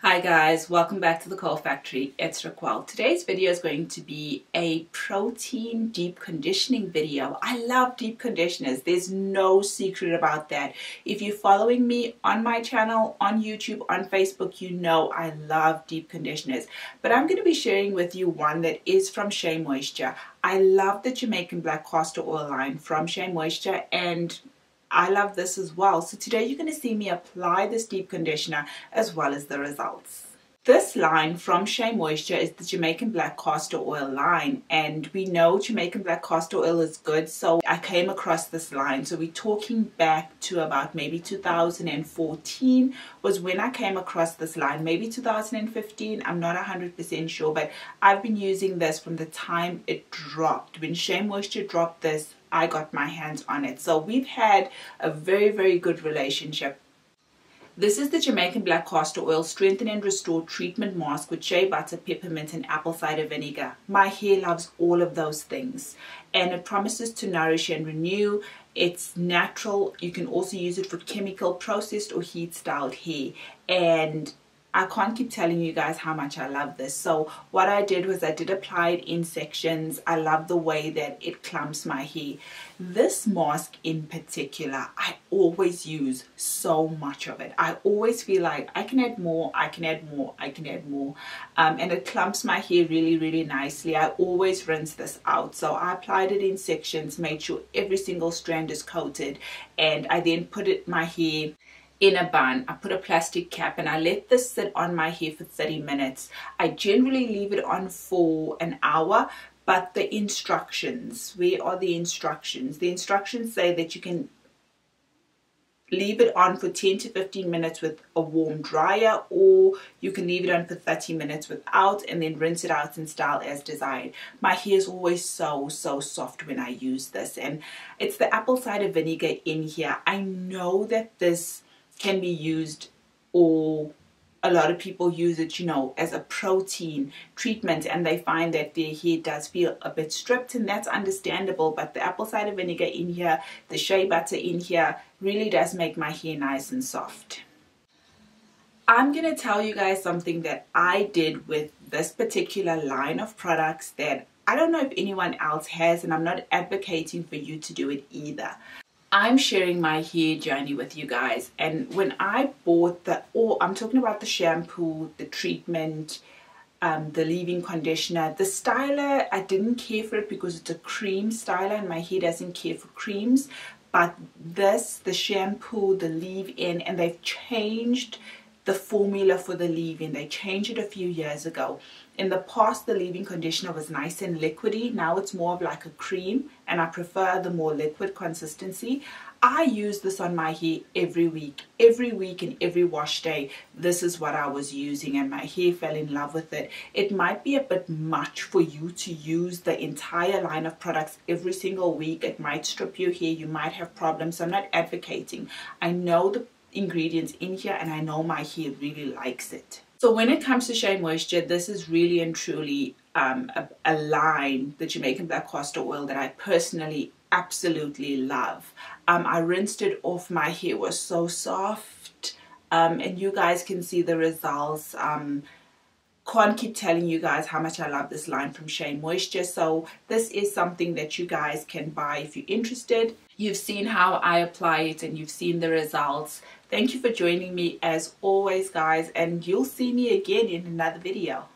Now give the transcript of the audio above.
Hi guys, welcome back to the Curl Factory. It's Raquel. Today's video is going to be a protein deep conditioning video. I love deep conditioners. There's no secret about that. If you're following me on my channel, on YouTube, on Facebook, you know I love deep conditioners. But I'm going to be sharing with you one that is from Shea Moisture. I love the Jamaican black castor oil line from Shea Moisture, and I love this as well. So today you're going to see me apply this deep conditioner as well as the results. This line from Shea Moisture is the Jamaican black castor oil line, and we know Jamaican black castor oil is good, so I came across this line. So we're talking back to about maybe 2014 was when I came across this line, maybe 2015, I'm not 100% sure, but I've been using this from the time it dropped. When Shea Moisture dropped this, I got my hands on it. So we've had a very good relationship. This is the Jamaican black castor oil strengthen and restore treatment mask with shea butter, peppermint and apple cider vinegar. My hair loves all of those things, and it promises to nourish and renew. It's natural. You can also use it for chemical processed or heat styled hair, and I can't keep telling you guys how much I love this. So what I did was I did apply it in sections. I love the way that it clumps my hair. This mask in particular, I always use so much of it. I always feel like I can add more, I can add more, I can add more. And it clumps my hair really nicely. I always rinse this out. So I applied it in sections, made sure every single strand is coated, and I then put my hair in a bun. I put a plastic cap and I let this sit on my hair for 30 minutes. I generally leave it on for an hour, but the instructions, where are the instructions? The instructions say that you can leave it on for 10 to 15 minutes with a warm dryer, or you can leave it on for 30 minutes without and then rinse it out and style as desired. My hair is always so soft when I use this, and it's the apple cider vinegar in here. I know that this can be used, or a lot of people use it, you know, as a protein treatment, and they find that their hair does feel a bit stripped, and that's understandable. But the apple cider vinegar in here, the shea butter in here, really does make my hair nice and soft. I'm going to tell you guys something that I did with this particular line of products that I don't know if anyone else has, and I'm not advocating for you to do it either. I'm sharing my hair journey with you guys, and when I bought I'm talking about the shampoo, the treatment, the leave-in conditioner, the styler, I didn't care for it because it's a cream styler and my hair doesn't care for creams. But this, the shampoo, the leave-in, and they've changed the formula for the leave-in. They changed it a few years ago. In the past, the leave-in conditioner was nice and liquidy. Now it's more of like a cream, and I prefer the more liquid consistency. I use this on my hair every week and every wash day. This is what I was using, and my hair fell in love with it. It might be a bit much for you to use the entire line of products every single week. It might strip your hair. You might have problems. I'm not advocating. I know the ingredients in here, and I know my hair really likes it. So when it comes to Shea Moisture, this is really and truly a line, the Jamaican black castor oil, that I personally absolutely love. I rinsed it off. My hair was so soft, and you guys can see the results. Can't keep telling you guys how much I love this line from Shea Moisture. So this is something that you guys can buy if you're interested. You've seen how I apply it and you've seen the results. Thank you for joining me as always, guys, and you'll see me again in another video.